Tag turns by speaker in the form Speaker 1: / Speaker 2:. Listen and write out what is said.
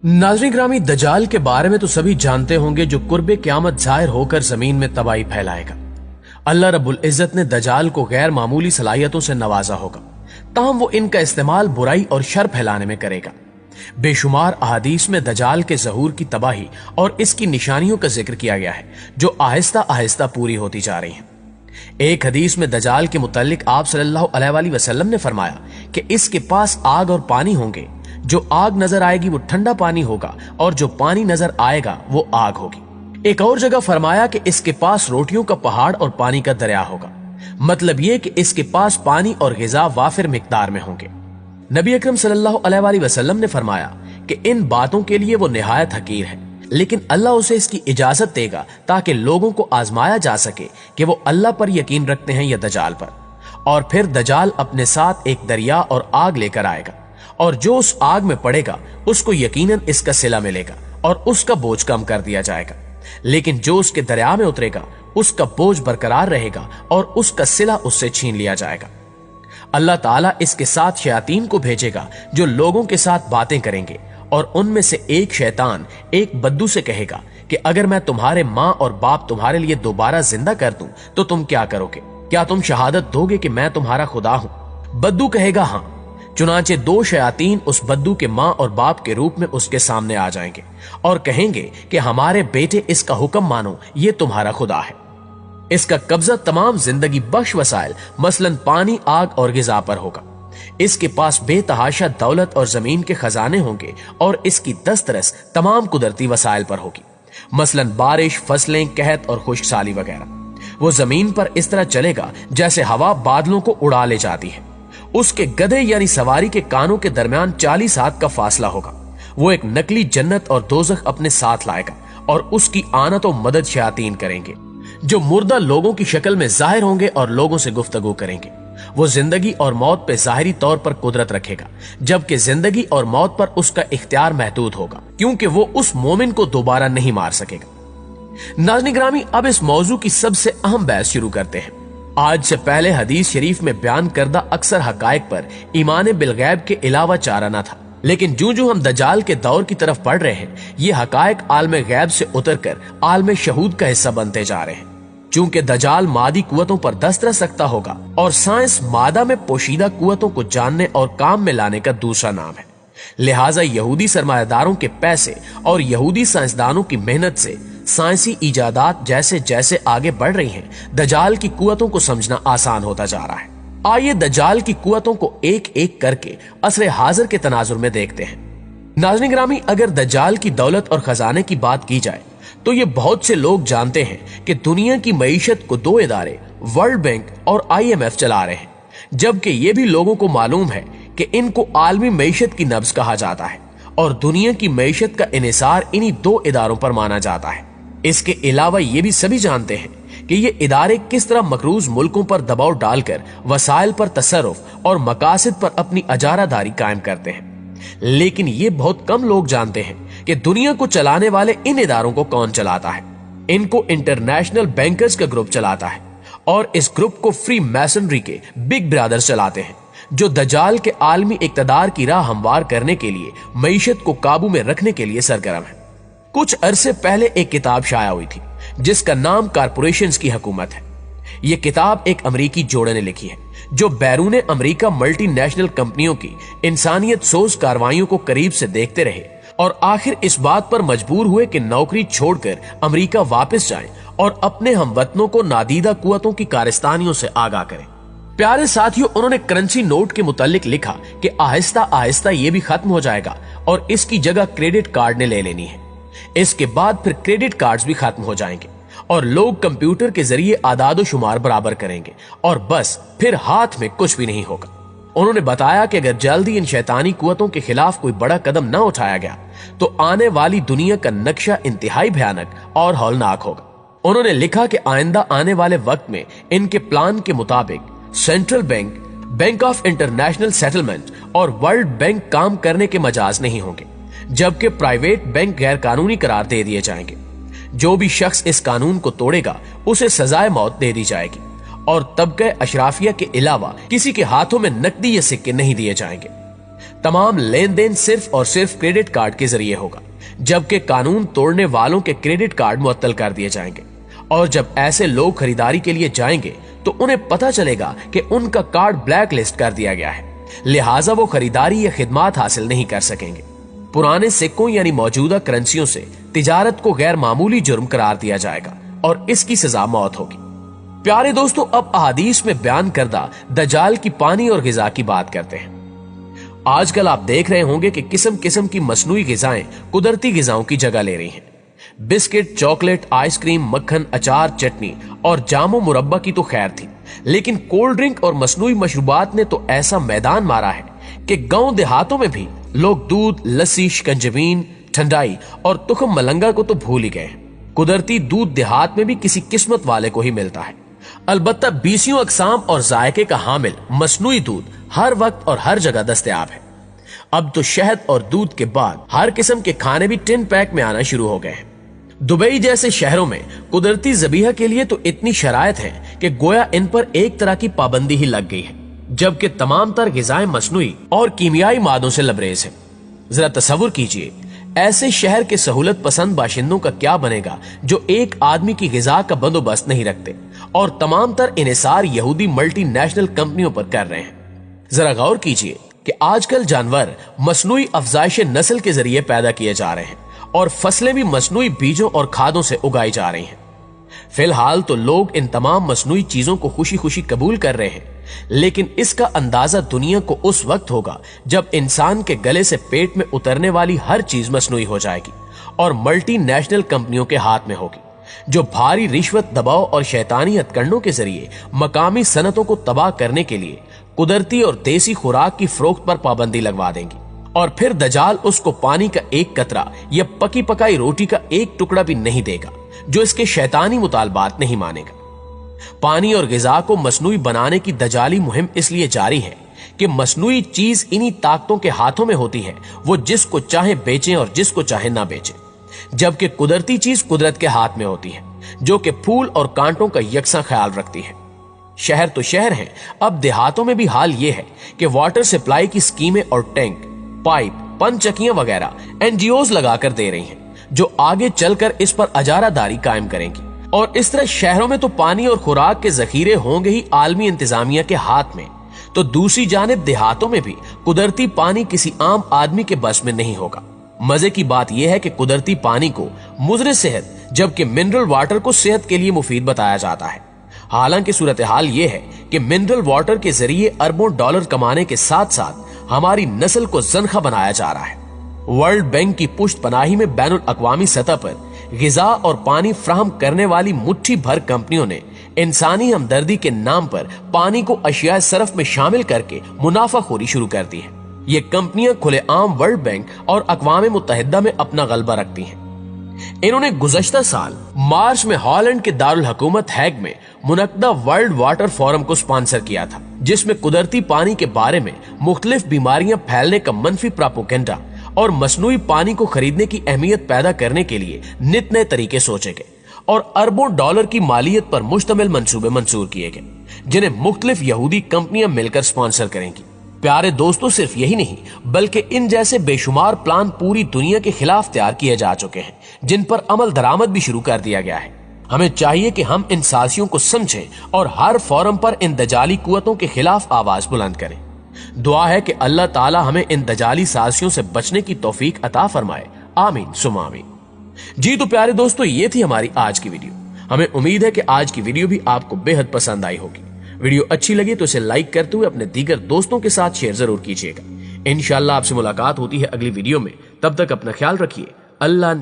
Speaker 1: नाज़रीन ग्रामी, दजाल के बारे में तो सभी जानते होंगे, जो कुर्बे क़यामत जाहिर होकर जमीन में तबाही फैलाएगा। अल्लाह रब्बुल इज्जत ने दजाल को गैर मामूली सलाहियतों से नवाजा होगा, ताहम वो इनका इस्तेमाल बुराई और शर फैलाने में करेगा। बेशुमार अहादीस में दजाल के ज़हूर की तबाही और इसकी निशानियों का जिक्र किया गया है, जो आहिस्ता आहिस्ता पूरी होती जा रही हैं। एक हदीस में दजाल के मुतालिक आप सल्लल्लाहु अलैहि वसल्लम ने फरमाया कि इसके पास आग और पानी होंगे, जो आग नजर आएगी वो ठंडा पानी होगा और जो पानी नजर आएगा वो आग होगी। एक और जगह फरमाया कि इसके पास रोटियों का पहाड़ और पानी का दरिया होगा। मतलब ये कि इसके पास पानी और ग़िज़ा वाफिर मिकदार में होंगे। नबी अकरम सल्लल्लाहु अलैहि वसल्लम ने फरमाया कि इन बातों के लिए वो निहायत हकीर है, लेकिन अल्लाह उसे इसकी इजाजत देगा ताकि लोगों को आजमाया जा सके कि वो अल्लाह पर यकीन रखते हैं या दजाल पर। और फिर दजाल अपने साथ एक दरिया और आग लेकर आएगा, और जो उस आग में पड़ेगा उसको यकीनन इसका सिला मिलेगा और उसका बोझ कम कर दिया जाएगा, लेकिन जो उसके दरिया में उतरेगा उसका बोझ बरकरार रहेगा और उसका सिला उससे छीन लिया जाएगा। अल्लाह ताला इसके साथ शयातीन को भेजेगा जो लोगों के साथ बातें करेंगे, और उनमें से एक शैतान एक बद्दू से कहेगा कि अगर मैं तुम्हारे माँ और बाप तुम्हारे लिए दोबारा जिंदा कर दूं तो तुम क्या करोगे? क्या तुम शहादत दोगे कि मैं तुम्हारा खुदा हूं? बद्दू कहेगा हाँ। चुनांचे दो शयातीन उस बद्दू के माँ और बाप के रूप में उसके सामने आ जाएंगे और कहेंगे कि हमारे बेटे, इसका हुक्म मानो, ये तुम्हारा खुदा है। इसका कब्जा तमाम जिंदगी बख्श वसाइल मसलन पानी, आग और ग़िज़ा पर होगा। इसके पास बेतहाशा दौलत और जमीन के खजाने होंगे और इसकी दस्तरस तमाम कुदरती वसाइल पर होगी, मसलन बारिश, फसलें, कहत और खुश्कसाली वगैरह। वो जमीन पर इस तरह चलेगा जैसे हवा बादलों को उड़ा ले जाती है। उसके गधे यानी सवारी के कानों के दरमियान 40 हाथ का फासला होगा। वो एक नकली जन्नत और दोज़ख अपने साथ लाएगा और उसकी आनत और मदद शयातीन करेंगे, जो मुर्दा लोगों की शक्ल में जाहिर होंगे और लोगों से गुफ्तगू करेंगे। वो जिंदगी और मौत पे जाहिरी तौर पर कुदरत रखेगा, जबकि जिंदगी और मौत पर उसका इख्तियार महदूद होगा, क्योंकि वो उस मोमिन को दोबारा नहीं मार सकेगा। नाज़रीन ग्रामी, अब इस मौजू की सबसे अहम बहस शुरू करते हैं। आज से पहले हदीस शरीफ में बयान करदा अक्सर हकायक पर ईमान बिलगैब के अलावा चारा न था, लेकिन जो जो हम दजाल के दौर की तरफ बढ़ रहे हैं, ये हकायक आलम गैब से उतरकर आलम शहूद का हिस्सा बनते जा रहे हैं। चूंकि दजाल मादी कुव्वतों पर दस्तरस रखता होगा और साइंस मादा में पोशीदा कुव्वतों को जानने और काम में लाने का दूसरा नाम है, लिहाजा यहूदी सरमायादारों के पैसे और यहूदी साइंसदानों की मेहनत से साइंसी इजादात जैसे जैसे आगे बढ़ रही हैं, दजाल की कुव्वतों को समझना आसान होता जा रहा है। आइए दजाल की कुव्वतों को एक एक करके असरे हाजिर के तनाजुर में देखते हैं। नाज़रीन ग्रामी, अगर दजाल की दौलत और खजाने की बात की जाए तो ये बहुत से लोग जानते हैं कि दुनिया की मईशत को दो इदारे वर्ल्ड बैंक और IMF चला रहे हैं, जबकि ये भी लोगों को मालूम है कि इनको आलमी मईशत की नब्ज कहा जाता है और दुनिया की मईशत का इन्हिसार इन्हीं दो इदारों पर माना जाता है। इसके अलावा ये भी सभी जानते हैं कि ये इदारे किस तरह मकरूज मुल्कों पर दबाव डालकर वसाइल पर तसर्रुफ और मकासद पर अपनी अजारादारी कायम करते हैं, लेकिन ये बहुत कम लोग जानते हैं कि दुनिया को चलाने वाले इन इदारों को कौन चलाता है। इनको इंटरनेशनल बैंकर्स का ग्रुप चलाता है और इस ग्रुप को फ्री मैसनरी के बिग ब्रदर्स चलाते हैं, जो दजाल के आलमी इक्तदार की राह हमवार करने के लिए मईशत को काबू में रखने के लिए सरगर्म है। कुछ अरसे पहले एक किताब शाया हुई थी जिसका नाम कारपोरेशंस की हुकूमत है। यह किताब एक अमरीकी जोड़े ने लिखी है जो बैरून अमरीका मल्टीनेशनल कंपनियों की इंसानियत सोज कार्रवाइयों को करीब से देखते रहे और आखिर इस बात पर मजबूर हुए कि नौकरी छोड़कर अमरीका वापस जाएं और अपने हमवतनों को नादीदा कुव्वतों की कारस्तानियों से आगाह करें। प्यारे साथियों, उन्होंने करेंसी नोट के मुतालिक लिखा कि आहिस्ता आहिस्ता ये भी खत्म हो जाएगा और इसकी जगह क्रेडिट कार्ड ने ले लेनी है। इसके बाद फिर क्रेडिट कार्ड्स भी खत्म हो जाएंगे और लोग कंप्यूटर के जरिए आदाद शुमार बराबर करेंगे और बस फिर हाथ में कुछ भी नहीं होगा। उन्होंने बताया कि अगर जल्दी इन शैतानी कुव्वतों के खिलाफ कोई बड़ा कदम न उठाया गया तो आने वाली दुनिया का नक्शा इंतहाई भयानक और हौलनाक होगा। उन्होंने लिखा कि आइंदा आने वाले वक्त में इनके प्लान के मुताबिक central bank, bank of international settlement और वर्ल्ड बैंक काम करने के मजाज नहीं होंगे, जबकि प्राइवेट बैंक गैर कानूनी करार दे दिए जाएंगे। जो भी शख्स इस कानून को तोड़ेगा उसे सजाए मौत दे दी जाएगी और तबके अशराफिया के अलावा किसी के हाथों में नकदी या सिक्के नहीं दिए जाएंगे। तमाम लेन देन सिर्फ और सिर्फ क्रेडिट कार्ड के जरिए होगा, जबकि कानून तोड़ने वालों के क्रेडिट कार्ड मुअत्तल कर दिए जाएंगे। और जब ऐसे लोग खरीदारी के लिए जाएंगे तो उन्हें पता चलेगा कि उनका कार्ड ब्लैक लिस्ट कर दिया गया है, लिहाजा वो खरीदारी या खिदमात हासिल नहीं कर सकेंगे। पुराने सिक्कों यानी मौजूदा करेंसियों से तिजारत को गैर मामूली जुर्म करार दिया जाएगा और इसकी सजा मौत होगी। प्यारे दोस्तों, अब अहादीस में बयान करदा दज्जाल की पानी और गिजा की बात करते हैं। आजकल आप देख रहे होंगे कि किस्म किस्म की मसनूई गिजाएं कुदरती गिजाओं की जगह ले रही हैं। बिस्किट, चॉकलेट, आइसक्रीम, मक्खन, अचार, चटनी और जामो मुरब्बा की तो खैर थी, लेकिन कोल्ड ड्रिंक और मसनूई मशरूबात ने तो ऐसा मैदान मारा है कि गांव देहातों में भी लोग दूध, लस्सी, शिकंजबीन, ठंडाई और तुखम मलंगा को तो भूल ही गए। कुदरती दूध देहात में भी किसी किस्मत वाले को ही मिलता है। अलबत्ता 20 अकसाम और जायके का हामिल मसनूई दूध हर वक्त और हर जगह दस्तयाब है। अब तो शहद और दूध के बाद हर किस्म के खाने भी टिन पैक में आना शुरू हो गए हैं। दुबई जैसे शहरों में कुदरती ज़बीहा के लिए तो इतनी शरायत है कि गोया इन पर एक तरह की पाबंदी ही लग गई है, जबकि तमाम तर गिजाएं मसनूई और कीमियाई मादों से लबरेज है। जरा तसव्वुर कीजिए, ऐसे शहर के सहूलत पसंद बाशिंदों का क्या बनेगा जो एक आदमी की गिजा का बंदोबस्त नहीं रखते और तमाम तर इन्हिसार यहूदी मल्टीनेशनल कंपनियों पर कर रहे हैं। जरा गौर कीजिए कि आजकल जानवर मसनूई अफजाइश नस्ल के जरिए पैदा किए जा रहे हैं और फसलें भी मसनूई बीजों और खादों से उगाई जा रही हैं। फिलहाल तो लोग इन तमाम मसनूई चीजों को खुशी खुशी कबूल कर रहे हैं, लेकिन इसका अंदाजा दुनिया को उस वक्त होगा जब इंसान के गले से पेट में उतरने वाली हर चीज मसनूई हो जाएगी और मल्टी नेशनल कंपनियों के हाथ में होगी, जो भारी रिश्वत, दबाव और शैतानी हथकंडों के जरिए मकामी सनतों को तबाह करने के लिए कुदरती और देसी खुराक की फरोख्त पर पाबंदी लगवा देंगी। और फिर दजाल उसको पानी का एक कतरा या पकी पकाई रोटी का एक टुकड़ा भी नहीं देगा जो इसके शैतानी मुतालबात नहीं मानेगा। पानी और गिजा को मसनूई बनाने की दजाली मुहिम इसलिए जारी है कि मसनूई चीज इन्हीं ताकतों के हाथों में होती है, वो जिसको चाहे बेचें और जिसको चाहे ना बेचें, जबकि कुदरती चीज कुदरत के हाथ में होती है, जो कि फूल और कांटों का यकसा ख्याल रखती है। शहर तो शहर हैं, अब देहातों में भी हाल ये है कि वाटर सप्लाई की स्कीमें और टैंक, पाइप, पनचक्कियां वगैरह एनजीओज लगाकर दे रही हैं, जो आगे चलकर इस पर अजारादारी कायम करेंगी। और इस तरह शहरों में तो पानी और खुराक के जखीरे होंगे ही आलमी इंतजामिया के हाथ में, तो दूसरी जानिब देहातों में भी कुदरती पानी किसी आम आदमी के बस में नहीं होगा। मजे की बात यह है कि कुदरती पानी को मुज़र सेहत, जबकि मिनरल वाटर को सेहत के लिए मुफीद बताया जाता है। हालांकि सूरत हाल यह है कि मिनरल वाटर के जरिए अरबों डॉलर कमाने के साथ साथ हमारी नस्ल को जनखा बनाया जा रहा है। वर्ल्ड बैंक की पुष्ट पनाही में बैनुल अक़वामी सतह पर गिजा और पानी फ्राहम करने वाली मुट्ठी भर कंपनियों ने इंसानी हमदर्दी के नाम पर पानी को अशिया सरफ में शामिल करके मुनाफाखोरी शुरू कर दी है। ये कंपनियां खुलेआम वर्ल्ड बैंक और अक़वाम मुत्तहिदा में अपना गलबा रखती हैं। इन्होंने गुज़श्ता साल मार्च में हॉलैंड के दारुल हुकूमत हैग में मुनक्दा वर्ल्ड वाटर फोरम को स्पॉन्सर किया था, जिसमें कुदरती पानी के बारे में मुख्तलिफ बीमारियां फैलने का मनफी प्रोपेगेंडा और मसनूई पानी को खरीदने की अहमियत पैदा करने के लिए नित नए तरीके सोचे गए और अरबों डॉलर की मालियत पर मुश्तमिल मंसूबे मंजूर किए गए, जिन्हें मुख्तलिफ यहूदी कंपनियां मिलकर स्पॉन्सर करेंगी। प्यारे दोस्तों, सिर्फ यही नहीं बल्कि इन जैसे बेशुमार प्लान पूरी दुनिया के खिलाफ तैयार किए जा चुके हैं, जिन पर अमल दरामद भी शुरू कर दिया गया है। हमें चाहिए कि हम इन साजिशों को समझें और हर फोरम पर इन दजाली कुव्वतों के खिलाफ आवाज बुलंद करें। दुआ है कि अल्लाह ताला हमें इन दजाली साजिशों से बचने की तौफीक अता फरमाए। आमीन सुम्मा आमीन। जी तो प्यारे दोस्तों, ये थी हमारी आज की वीडियो। हमें उम्मीद है कि आज की वीडियो भी आपको बेहद पसंद आई होगी। वीडियो अच्छी लगी तो इसे लाइक करते हुए अपने दीगर दोस्तों के साथ शेयर जरूर कीजिएगा। इंशाअल्लाह आपसे मुलाकात होती है अगली वीडियो में। तब तक अपना ख्याल रखिए। अल्लाह